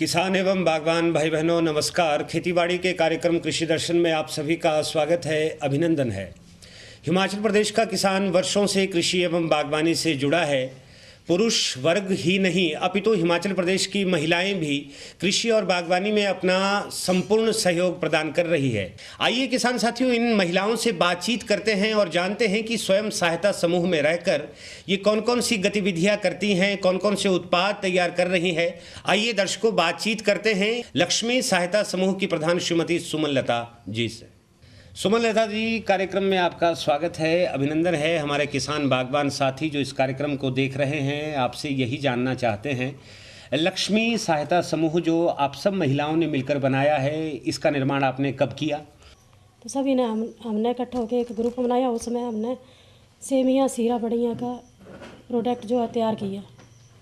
किसान एवं बागवान भाई बहनों नमस्कार। खेतीबाड़ी के कार्यक्रम कृषि दर्शन में आप सभी का स्वागत है, अभिनंदन है। हिमाचल प्रदेश का किसान वर्षों से कृषि एवं बागवानी से जुड़ा है। पुरुष वर्ग ही नहीं अपितु हिमाचल प्रदेश की महिलाएं भी कृषि और बागवानी में अपना संपूर्ण सहयोग प्रदान कर रही है। आइए किसान साथियों, इन महिलाओं से बातचीत करते हैं और जानते हैं कि स्वयं सहायता समूह में रहकर ये कौन कौन सी गतिविधियां करती हैं, कौन कौन से उत्पाद तैयार कर रही हैं। आइए दर्शकों, बातचीत करते हैं लक्ष्मी सहायता समूह की प्रधान श्रीमती सुमन लता जी से। सुमन लता जी, कार्यक्रम में आपका स्वागत है, अभिनंदन है। हमारे किसान बागवान साथी जो इस कार्यक्रम को देख रहे हैं आपसे यही जानना चाहते हैं, लक्ष्मी सहायता समूह जो आप सब महिलाओं ने मिलकर बनाया है, इसका निर्माण आपने कब किया? तो सभी ने हमने इकट्ठा होकर एक ग्रुप बनाया। उसमें हमने सेमियाँ सीरा बड़ियाँ का प्रोडक्ट जो है तैयार किया।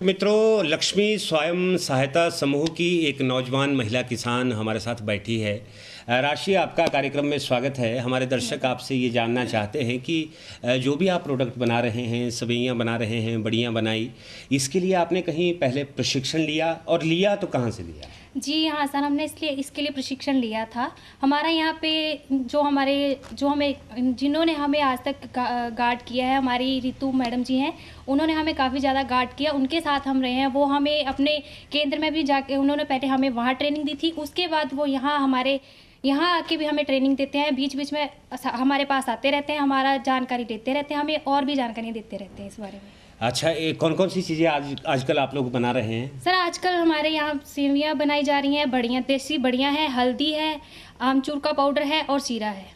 मित्रों, लक्ष्मी स्वयं सहायता समूह की एक नौजवान महिला किसान हमारे साथ बैठी है। राशि, आपका कार्यक्रम में स्वागत है। हमारे दर्शक आपसे ये जानना चाहते हैं कि जो भी आप प्रोडक्ट बना रहे हैं, सवैयाँ बना रहे हैं, बड़ियाँ बनाई, इसके लिए आपने कहीं पहले प्रशिक्षण लिया, और लिया तो कहाँ से लिया? जी हाँ सर, हमने इसके लिए प्रशिक्षण लिया था। हमारा यहाँ पे जिन्होंने हमें आज तक गाइड किया है, हमारी रितु मैडम जी हैं, उन्होंने हमें काफ़ी ज़्यादा गाइड किया। उनके साथ हम रहे हैं। वो हमें अपने केंद्र में भी जाके उन्होंने पहले हमें वहाँ ट्रेनिंग दी थी। उसके बाद वो यहाँ आके भी हमें ट्रेनिंग देते हैं। बीच बीच में हमारे पास आते रहते हैं, हमारा जानकारी देते रहते हैं, हमें और भी जानकारी देते रहते हैं इस बारे में। अच्छा, कौन कौन सी चीज़ें आजकल आप लोग बना रहे हैं? सर, आजकल हमारे यहाँ सेवियाँ बनाई जा रही हैं, बढ़िया देसी बढ़िया है, हल्दी है, आमचूर का पाउडर है और सीरा है।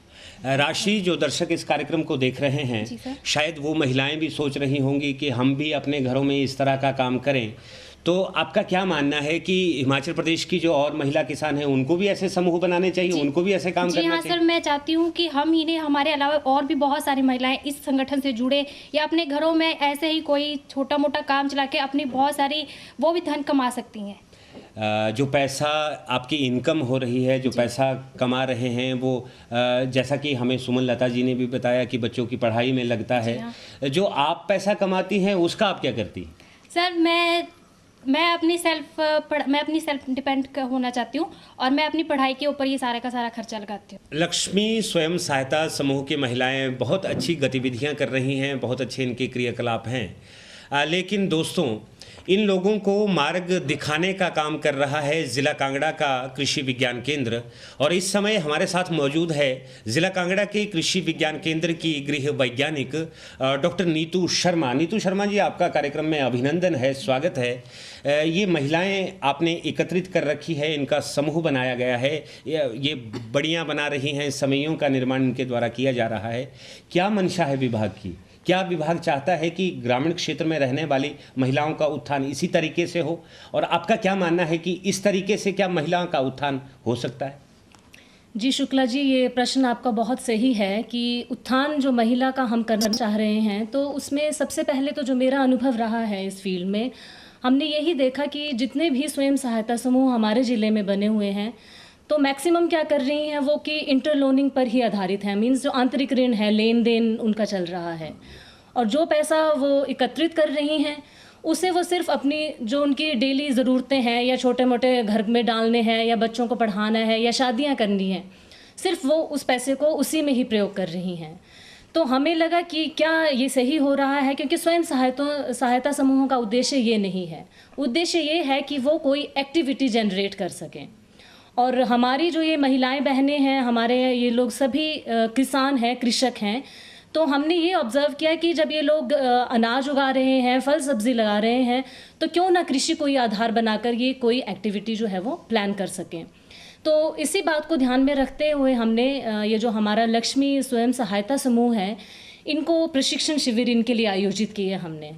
राशि, जो दर्शक इस कार्यक्रम को देख रहे हैं, शायद वो महिलाएं भी सोच रही होंगी कि हम भी अपने घरों में इस तरह का काम करें, तो आपका क्या मानना है कि हिमाचल प्रदेश की जो और महिला किसान हैं उनको भी ऐसे समूह बनाने चाहिए, उनको भी ऐसे काम करना चाहिए? जी हाँ सर, मैं चाहती हूँ कि हम ही नहीं, हमारे अलावा और भी बहुत सारी महिलाएं इस संगठन से जुड़े या अपने घरों में ऐसे ही कोई छोटा मोटा काम चला के अपनी बहुत सारी वो भी धन कमा सकती हैं। जो पैसा आपकी इनकम हो रही है, जो पैसा कमा रहे हैं, वो जैसा कि हमें सुमन लता जी ने भी बताया कि बच्चों की पढ़ाई में लगता है। जो आप पैसा कमाती हैं उसका आप क्या करती हैं? सर, मैं अपनी सेल्फ डिपेंड होना चाहती हूँ और मैं अपनी पढ़ाई के ऊपर ये सारा का सारा खर्चा लगाती हूँ। लक्ष्मी स्वयं सहायता समूह की महिलाएं बहुत अच्छी गतिविधियां कर रही हैं, बहुत अच्छे इनके क्रियाकलाप हैं, लेकिन दोस्तों, इन लोगों को मार्ग दिखाने का काम कर रहा है जिला कांगड़ा का कृषि विज्ञान केंद्र। और इस समय हमारे साथ मौजूद है जिला कांगड़ा के कृषि विज्ञान केंद्र की गृह वैज्ञानिक डॉक्टर नीतू शर्मा। नीतू शर्मा जी, आपका कार्यक्रम में अभिनंदन है, स्वागत है। ये महिलाएं आपने एकत्रित कर रखी है, इनका समूह बनाया गया है, ये बड़ियां बना रही हैं, सवैयों का निर्माण इनके द्वारा किया जा रहा है। क्या मंशा है विभाग की? क्या विभाग चाहता है कि ग्रामीण क्षेत्र में रहने वाली महिलाओं का उत्थान इसी तरीके से हो? और आपका क्या मानना है कि इस तरीके से क्या महिलाओं का उत्थान हो सकता है? जी शुक्ला जी, ये प्रश्न आपका बहुत सही है कि उत्थान जो महिला का हम करना चाह रहे हैं, तो उसमें सबसे पहले तो जो मेरा अनुभव रहा है इस फील्ड में, हमने यही देखा कि जितने भी स्वयं सहायता समूह हमारे ज़िले में बने हुए हैं, तो मैक्सिमम क्या कर रही हैं वो कि इंटरलोनिंग पर ही आधारित है। मीन्स जो आंतरिक ऋण है, लेन देन उनका चल रहा है, और जो पैसा वो एकत्रित कर रही हैं उसे वो सिर्फ अपनी जो उनकी डेली ज़रूरतें हैं, या छोटे मोटे घर में डालने हैं, या बच्चों को पढ़ाना है, या शादियां करनी हैं, सिर्फ वो उस पैसे को उसी में ही प्रयोग कर रही हैं। तो हमें लगा कि क्या ये सही हो रहा है, क्योंकि स्वयं सहायता समूहों का उद्देश्य ये नहीं है। उद्देश्य ये है कि वो कोई एक्टिविटी जनरेट कर सकें। और हमारी जो ये महिलाएं बहनें हैं, हमारे ये लोग सभी किसान हैं, कृषक हैं, तो हमने ये ऑब्ज़र्व किया कि जब ये लोग अनाज उगा रहे हैं, फल सब्ज़ी लगा रहे हैं, तो क्यों ना कृषि को ये आधार बनाकर ये कोई एक्टिविटी जो है वो प्लान कर सकें। तो इसी बात को ध्यान में रखते हुए हमने ये जो हमारा लक्ष्मी स्वयं सहायता समूह है, इनको प्रशिक्षण शिविर इनके लिए आयोजित किए हमने,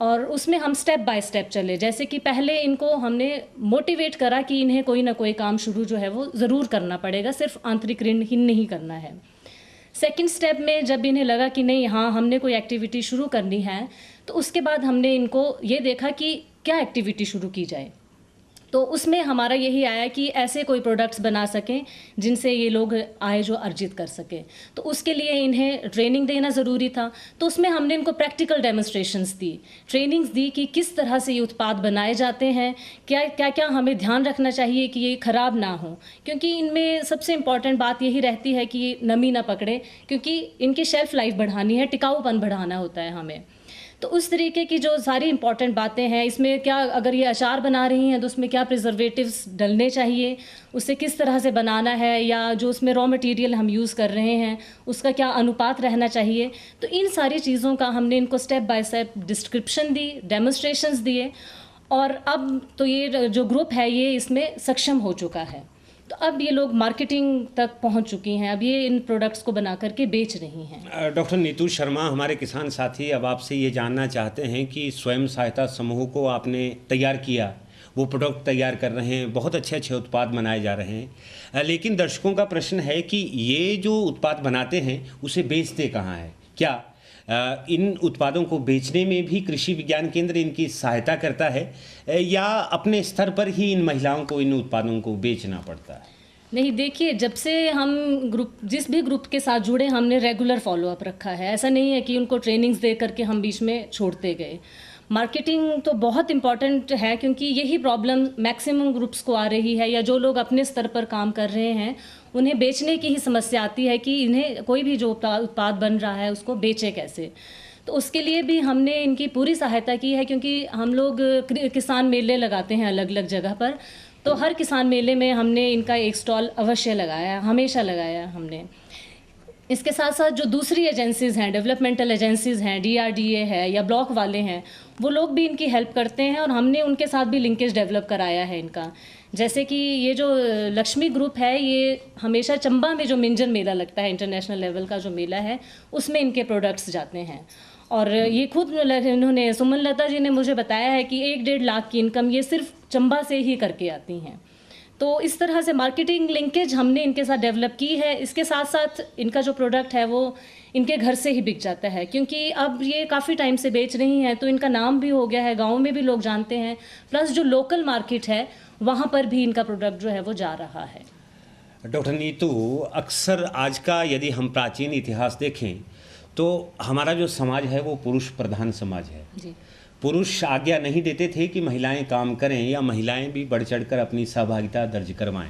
और उसमें हम स्टेप बाय स्टेप चले। जैसे कि पहले इनको हमने मोटिवेट करा कि इन्हें कोई ना कोई काम शुरू जो है वो ज़रूर करना पड़ेगा, सिर्फ आंतरिक ऋण ही नहीं करना है। सेकंड स्टेप में जब इन्हें लगा कि नहीं, हाँ हमने कोई एक्टिविटी शुरू करनी है, तो उसके बाद हमने इनको ये देखा कि क्या एक्टिविटी शुरू की जाए। तो उसमें हमारा यही आया कि ऐसे कोई प्रोडक्ट्स बना सकें जिनसे ये लोग आय जो अर्जित कर सकें। तो उसके लिए इन्हें ट्रेनिंग देना ज़रूरी था। तो उसमें हमने इनको प्रैक्टिकल डेमोन्स्ट्रेशंस दी, ट्रेनिंग्स दी कि किस तरह से ये उत्पाद बनाए जाते हैं, क्या क्या क्या हमें ध्यान रखना चाहिए कि ये ख़राब ना हो, क्योंकि इनमें सबसे इम्पॉर्टेंट बात यही रहती है कि ये नमी ना पकड़े, क्योंकि इनकी शेल्फ़ लाइफ बढ़ानी है, टिकाऊपन बढ़ाना होता है हमें। तो उस तरीके की जो सारी इंपॉर्टेंट बातें हैं, इसमें क्या अगर ये अचार बना रही हैं तो उसमें क्या प्रिजर्वेटिव्स डलने चाहिए, उसे किस तरह से बनाना है, या जो उसमें रॉ मटेरियल हम यूज़ कर रहे हैं उसका क्या अनुपात रहना चाहिए। तो इन सारी चीज़ों का हमने इनको step by step description the, demonstrations दिए, और अब तो ये जो ग्रुप है ये इसमें सक्षम हो चुका है। तो अब ये लोग मार्केटिंग तक पहुंच चुकी हैं, अब ये इन प्रोडक्ट्स को बना करके बेच रही हैं। डॉक्टर नीतू शर्मा, हमारे किसान साथी अब आपसे ये जानना चाहते हैं कि स्वयं सहायता समूह को आपने तैयार किया, वो प्रोडक्ट तैयार कर रहे हैं, बहुत अच्छे अच्छे उत्पाद बनाए जा रहे हैं, लेकिन दर्शकों का प्रश्न है कि ये जो उत्पाद बनाते हैं उसे बेचते कहाँ हैं? क्या इन उत्पादों को बेचने में भी कृषि विज्ञान केंद्र इनकी सहायता करता है, या अपने स्तर पर ही इन महिलाओं को इन उत्पादों को बेचना पड़ता है? नहीं, देखिए, जब से हम ग्रुप जिस भी ग्रुप के साथ जुड़े हमने रेगुलर फॉलोअप रखा है। ऐसा नहीं है कि उनको ट्रेनिंग्स दे करके हम बीच में छोड़ते गए। मार्केटिंग तो बहुत इम्पॉर्टेंट है, क्योंकि यही प्रॉब्लम मैक्सिमम ग्रुप्स को आ रही है, या जो लोग अपने स्तर पर काम कर रहे हैं उन्हें बेचने की ही समस्या आती है कि इन्हें कोई भी जो उत्पाद बन रहा है उसको बेचे कैसे। तो उसके लिए भी हमने इनकी पूरी सहायता की है, क्योंकि हम लोग किसान मेले लगाते हैं अलग अलग जगह पर। तो हर किसान मेले में हमने इनका एक स्टॉल अवश्य लगाया, हमेशा लगाया हमने। इसके साथ साथ जो दूसरी एजेंसीज़ हैं, डेवलपमेंटल एजेंसीज़ हैं, DRDA है या ब्लॉक वाले हैं, वो लोग भी इनकी हेल्प करते हैं, और हमने उनके साथ भी लिंकेज डेवलप कराया है इनका। जैसे कि ये जो लक्ष्मी ग्रुप है, ये हमेशा चंबा में जो मिंजर मेला लगता है, इंटरनेशनल लेवल का जो मेला है, उसमें इनके प्रोडक्ट्स जाते हैं। और ये खुद इन्होंने, सुमन लता जी ने मुझे बताया है कि 1-1.5 लाख की इनकम ये सिर्फ चंबा से ही करके आती हैं। तो इस तरह से मार्केटिंग लिंकेज हमने इनके साथ डेवलप की है। इसके साथ साथ इनका जो प्रोडक्ट है वो इनके घर से ही बिक जाता है, क्योंकि अब ये काफ़ी टाइम से बेच रही हैं, तो इनका नाम भी हो गया है, गाँव में भी लोग जानते हैं। प्लस जो लोकल मार्केट है वहाँ पर भी इनका प्रोडक्ट जो है वो जा रहा है। डॉक्टर नीतू, अक्सर आज का यदि हम प्राचीन इतिहास देखें तो हमारा जो समाज है वो पुरुष प्रधान समाज है जी। पुरुष आज्ञा नहीं देते थे कि महिलाएं काम करें, या महिलाएं भी बढ़ चढ़कर अपनी सहभागिता दर्ज करवाएं।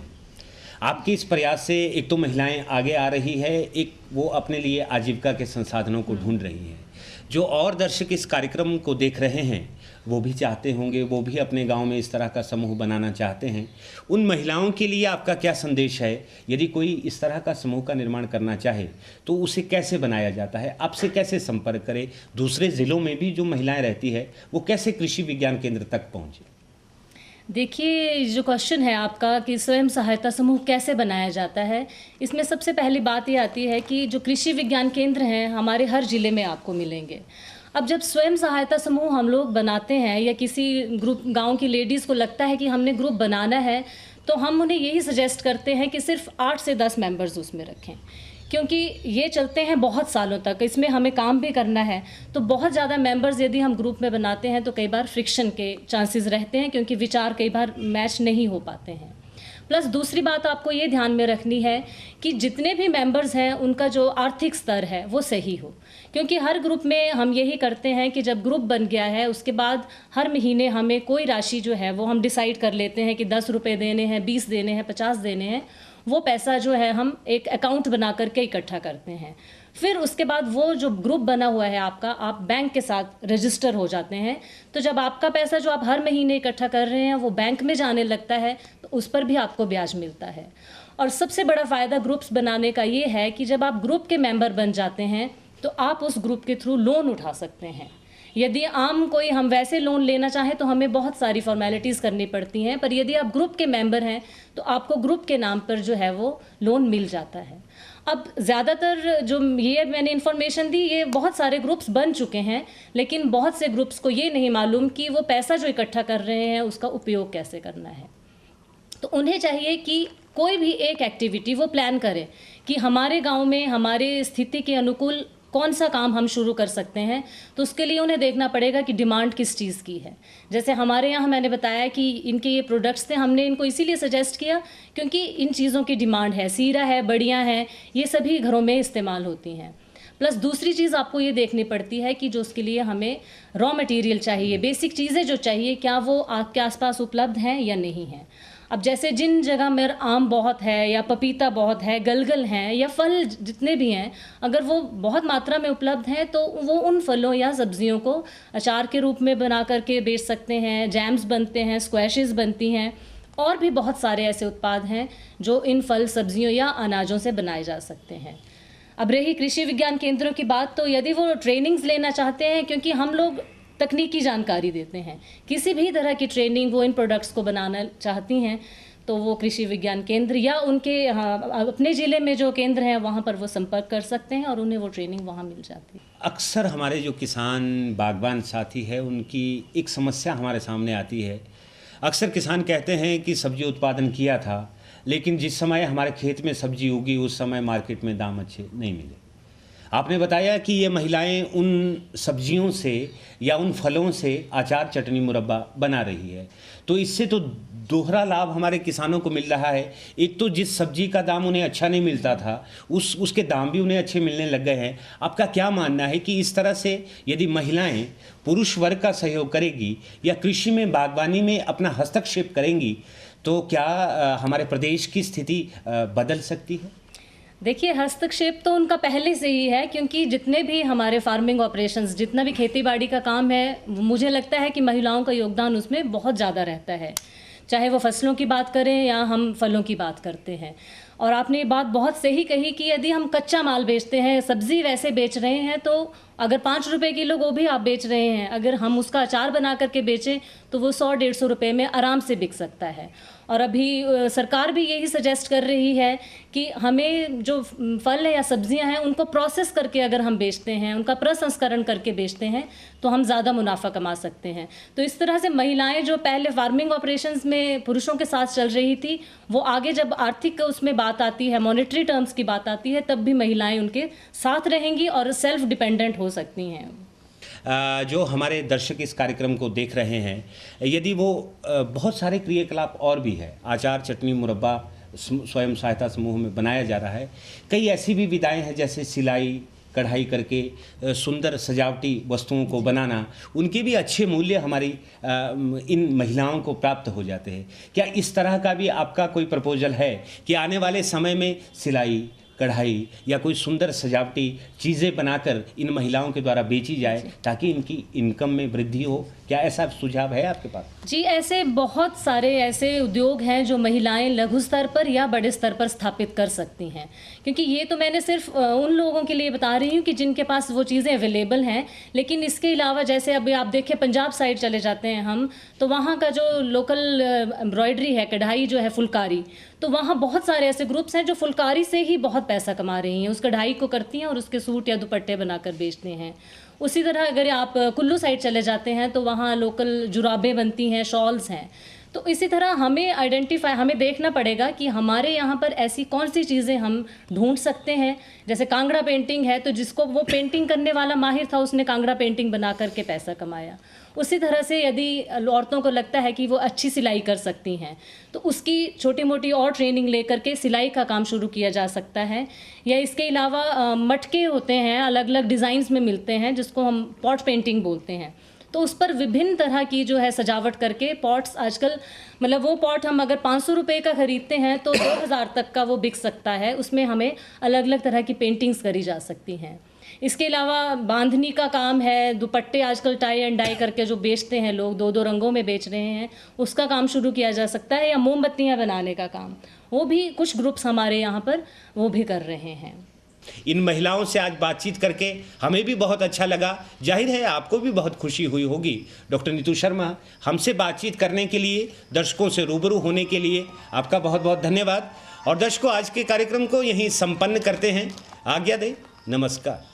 आपके इस प्रयास से एक तो महिलाएं आगे आ रही है, एक वो अपने लिए आजीविका के संसाधनों को ढूंढ रही हैं। जो और दर्शक इस कार्यक्रम को देख रहे हैं वो भी चाहते होंगे, वो भी अपने गांव में इस तरह का समूह बनाना चाहते हैं। उन महिलाओं के लिए आपका क्या संदेश है? यदि कोई इस तरह का समूह का निर्माण करना चाहे तो उसे कैसे बनाया जाता है? आपसे कैसे संपर्क करे? दूसरे ज़िलों में भी जो महिलाएं रहती है वो कैसे कृषि विज्ञान केंद्र तक पहुँचे? देखिए, जो क्वेश्चन है आपका कि स्वयं सहायता समूह कैसे बनाया जाता है, इसमें सबसे पहली बात ये आती है कि जो कृषि विज्ञान केंद्र हैं हमारे हर ज़िले में आपको मिलेंगे। अब जब स्वयं सहायता समूह हम लोग बनाते हैं, या किसी ग्रुप गांव की लेडीज़ को लगता है कि हमने ग्रुप बनाना है, तो हम उन्हें यही सजेस्ट करते हैं कि सिर्फ 8 से 10 मेंबर्स उसमें रखें, क्योंकि ये चलते हैं बहुत सालों तक, इसमें हमें काम भी करना है। तो बहुत ज़्यादा मेंबर्स यदि हम ग्रुप में बनाते हैं तो कई बार फ्रिक्शन के चांसेस रहते हैं, क्योंकि विचार कई बार मैच नहीं हो पाते हैं। प्लस दूसरी बात आपको ये ध्यान में रखनी है कि जितने भी मेंबर्स हैं उनका जो आर्थिक स्तर है वो सही हो, क्योंकि हर ग्रुप में हम यही करते हैं कि जब ग्रुप बन गया है उसके बाद हर महीने हमें कोई राशि जो है वो हम डिसाइड कर लेते हैं कि 10 रुपये देने हैं, 20 देने हैं, 50 देने हैं। वो पैसा जो है हम एक अकाउंट बना करके इकट्ठा करते हैं। फिर उसके बाद वो जो ग्रुप बना हुआ है आपका, आप बैंक के साथ रजिस्टर हो जाते हैं। तो जब आपका पैसा जो आप हर महीने इकट्ठा कर रहे हैं वो बैंक में जाने लगता है तो उस पर भी आपको ब्याज मिलता है। और सबसे बड़ा फ़ायदा ग्रुप्स बनाने का ये है कि जब आप ग्रुप के मेंबर बन जाते हैं तो आप उस ग्रुप के थ्रू लोन उठा सकते हैं। यदि आम कोई हम वैसे लोन लेना चाहें तो हमें बहुत सारी फॉर्मेलिटीज़ करनी पड़ती हैं, पर यदि आप ग्रुप के मेंबर हैं तो आपको ग्रुप के नाम पर जो है वो लोन मिल जाता है। अब ज़्यादातर जो ये मैंने इन्फॉर्मेशन दी, ये बहुत सारे ग्रुप्स बन चुके हैं, लेकिन बहुत से ग्रुप्स को ये नहीं मालूम कि वो पैसा जो इकट्ठा कर रहे हैं उसका उपयोग कैसे करना है। तो उन्हें चाहिए कि कोई भी एक एक्टिविटी वो प्लान करें कि हमारे गांव में हमारे स्थिति के अनुकूल कौन सा काम हम शुरू कर सकते हैं, तो उसके लिए उन्हें देखना पड़ेगा कि डिमांड किस चीज़ की है। जैसे हमारे यहाँ मैंने बताया कि इनके ये प्रोडक्ट्स थे, हमने इनको इसीलिए सजेस्ट किया क्योंकि इन चीज़ों की डिमांड है, सीरा है, बड़ियाँ हैं, ये सभी घरों में इस्तेमाल होती हैं। प्लस दूसरी चीज़ आपको ये देखनी पड़ती है कि जो उसके लिए हमें रॉ मटेरियल चाहिए, बेसिक चीज़ें जो चाहिए, क्या वो आपके आसपास उपलब्ध हैं या नहीं हैं। अब जैसे जिन जगह मेरा आम बहुत है या पपीता बहुत है, गलगल हैं या फल जितने भी हैं, अगर वो बहुत मात्रा में उपलब्ध हैं तो वो उन फलों या सब्जियों को अचार के रूप में बना करके बेच सकते हैं, जैम्स बनते हैं, स्क्वैशेस बनती हैं, और भी बहुत सारे ऐसे उत्पाद हैं जो इन फल सब्जियों या अनाजों से बनाए जा सकते हैं। अब रही कृषि विज्ञान केंद्रों की बात, तो यदि वो ट्रेनिंग्स लेना चाहते हैं, क्योंकि हम लोग तकनीकी जानकारी देते हैं, किसी भी तरह की ट्रेनिंग वो इन प्रोडक्ट्स को बनाना चाहती हैं तो वो कृषि विज्ञान केंद्र या उनके अपने ज़िले में जो केंद्र हैं वहाँ पर वो संपर्क कर सकते हैं और उन्हें वो ट्रेनिंग वहाँ मिल जाती है। अक्सर हमारे जो किसान बागबान साथी है उनकी एक समस्या हमारे सामने आती है। अक्सर किसान कहते हैं कि सब्जी उत्पादन किया था, लेकिन जिस समय हमारे खेत में सब्जी उगी उस समय मार्केट में दाम अच्छे नहीं मिले। आपने बताया कि ये महिलाएं उन सब्जियों से या उन फलों से अचार, चटनी, मुरब्बा बना रही है, तो इससे तो दोहरा लाभ हमारे किसानों को मिल रहा है। एक तो जिस सब्जी का दाम उन्हें अच्छा नहीं मिलता था उसके दाम भी उन्हें अच्छे मिलने लग गए हैं। आपका क्या मानना है कि इस तरह से यदि महिलाएं पुरुष वर्ग का सहयोग करेगी या कृषि में, बागवानी में अपना हस्तक्षेप करेंगी तो क्या हमारे प्रदेश की स्थिति बदल सकती है? देखिए, हस्तक्षेप तो उनका पहले से ही है, क्योंकि जितने भी हमारे फार्मिंग ऑपरेशंस, जितना भी खेती बाड़ी का काम है, मुझे लगता है कि महिलाओं का योगदान उसमें बहुत ज़्यादा रहता है, चाहे वो फसलों की बात करें या हम फलों की बात करते हैं। और आपने ये बात बहुत सही कही कि यदि हम कच्चा माल बेचते हैं, सब्ज़ी वैसे बेच रहे हैं, तो अगर 5 रुपए किलो गोभी आप बेच रहे हैं, अगर हम उसका अचार बना करके बेचें तो वो 100-150 रुपए में आराम से बिक सकता है। और अभी सरकार भी यही सजेस्ट कर रही है कि हमें जो फल या सब्जियां हैं उनको प्रोसेस करके अगर हम बेचते हैं, उनका प्रसंस्करण करके बेचते हैं तो हम ज़्यादा मुनाफा कमा सकते हैं। तो इस तरह से महिलाएं जो पहले फार्मिंग ऑपरेशंस में पुरुषों के साथ चल रही थी, वो आगे जब आर्थिक उसमें बात आती है, मॉनेटरी टर्म्स की बात आती है, तब भी महिलाएं उनके साथ रहेंगी और सेल्फ डिपेंडेंट हो सकती हैं। जो हमारे दर्शक इस कार्यक्रम को देख रहे हैं, यदि वो बहुत सारे क्रियाकलाप और भी है, अचार, चटनी, मुरब्बा स्वयं सहायता समूह में बनाया जा रहा है, कई ऐसी भी विधाएं हैं जैसे सिलाई, कढ़ाई करके सुंदर सजावटी वस्तुओं को बनाना, उनके भी अच्छे मूल्य हमारी इन महिलाओं को प्राप्त हो जाते हैं। क्या इस तरह का भी आपका कोई प्रपोजल है कि आने वाले समय में सिलाई, कढ़ाई या कोई सुंदर सजावटी चीज़ें बनाकर इन महिलाओं के द्वारा बेची जाए ताकि इनकी इनकम में वृद्धि हो? क्या ऐसा सुझाव है आपके पास? जी, ऐसे बहुत सारे ऐसे उद्योग हैं जो महिलाएं लघु स्तर पर या बड़े स्तर पर स्थापित कर सकती हैं, क्योंकि ये तो मैंने सिर्फ उन लोगों के लिए बता रही हूँ कि जिनके पास वो चीज़ें अवेलेबल हैं। लेकिन इसके अलावा जैसे अभी आप देखें, पंजाब साइड चले जाते हैं हम, तो वहाँ का जो लोकल एम्ब्रॉयडरी है, कढ़ाई जो है, फुलकारी, तो वहाँ बहुत सारे ऐसे ग्रुप्स हैं जो फुलकारी से ही बहुत पैसा कमा रही हैं, उस कढ़ाई को करती हैं और उसके सूट या दुपट्टे बनाकर बेचते हैं। उसी तरह अगर आप कुल्लू साइड चले जाते हैं तो वहाँ लोकल जुराबें बनती हैं, शॉल्स हैं। तो इसी तरह हमें देखना पड़ेगा कि हमारे यहाँ पर ऐसी कौन सी चीज़ें हम ढूंढ सकते हैं। जैसे कांगड़ा पेंटिंग है, तो जिसको वो पेंटिंग करने वाला माहिर था, उसने कांगड़ा पेंटिंग बना करके पैसा कमाया। उसी तरह से यदि औरतों को लगता है कि वो अच्छी सिलाई कर सकती हैं, तो उसकी छोटी मोटी और ट्रेनिंग लेकर के सिलाई का काम शुरू किया जा सकता है। या इसके अलावा मटके होते हैं, अलग अलग डिज़ाइंस में मिलते हैं, जिसको हम पॉट पेंटिंग बोलते हैं, तो उस पर विभिन्न तरह की जो है सजावट करके पॉट्स, आजकल मतलब वो पॉट हम अगर 500 रुपये का ख़रीदते हैं तो 2000 तक का वो बिक सकता है। उसमें हमें अलग अलग तरह की पेंटिंग्स करी जा सकती हैं। इसके अलावा बांधनी का काम है, दुपट्टे आजकल टाई एंड डाई करके जो बेचते हैं लोग, 2-2 रंगों में बेच रहे हैं, उसका काम शुरू किया जा सकता है। या मोमबत्तियाँ बनाने का काम, वो भी कुछ ग्रुप्स हमारे यहाँ पर वो भी कर रहे हैं। इन महिलाओं से आज बातचीत करके हमें भी बहुत अच्छा लगा, जाहिर है आपको भी बहुत खुशी हुई होगी। डॉक्टर नीतू शर्मा, हमसे बातचीत करने के लिए, दर्शकों से रूबरू होने के लिए आपका बहुत बहुत धन्यवाद। और दर्शकों, आज के कार्यक्रम को यहीं संपन्न करते हैं। आज्ञा दें, नमस्कार।